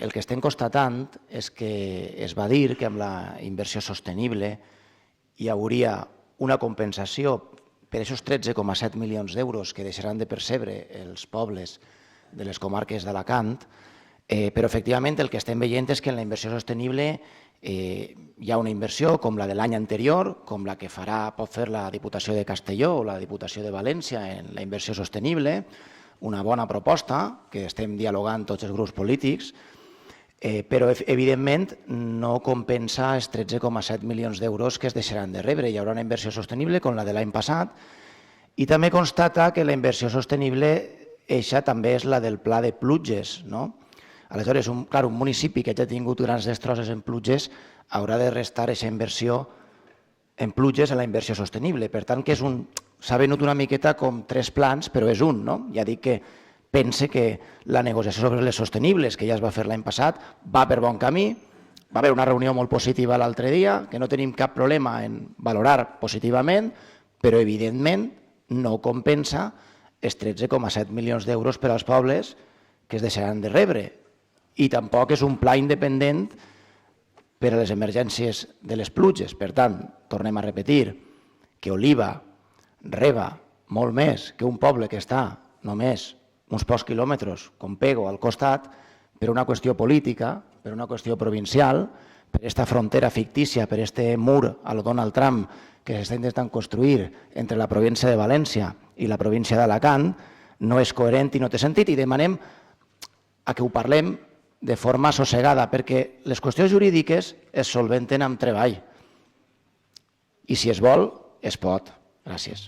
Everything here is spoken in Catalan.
el que estem constatant és que es va dir que amb la inversió sostenible hi hauria una compensació per aquests 13,7 milions d'euros que deixaran de percebre els pobles de les comarques d'Alacant, però efectivament el que estem veient és que en la inversió sostenible hi ha una inversió com la de l'any anterior, com la que pot fer la Diputació de Castelló o la Diputació de València en la inversió sostenible, una bona proposta que estem dialogant tots els grups polítics, però evidentment no compensa els 13,7 milions d'euros que es deixaran de rebre. Hi haurà una inversió sostenible com la de l'any passat i també constata que la inversió sostenible eixa també és la del pla de pluges. Aleshores, un municipi que ja ha tingut grans destrosses en pluges haurà de restar aquesta inversió en pluges a la inversió sostenible. Per tant, que s'ha venut una miqueta com tres plans, però és un. Ja dic que pense que la negociació sobre les sostenibles, que ja es va fer l'any passat, va per bon camí. Va haver una reunió molt positiva l'altre dia, que no tenim cap problema en valorar positivament, però evidentment no compensa els 13,7 milions d'euros per als pobles que es deixaran de rebre. I tampoc és un pla independent per a les emergències de les pluges. Per tant, tornem a repetir que Oliva reba molt més que un poble que està només uns pocs quilòmetres, com Pego, al costat, per una qüestió política, per una qüestió provincial, per aquesta frontera fictícia, per aquest mur a lo Donald Trump que s'està intentant construir entre la província de València i la província d'Alacant, no és coherent i no té sentit, i demanem que ho parlem de forma assossegada, perquè les qüestions jurídiques es solventen amb treball. I si es vol, es pot. Gràcies.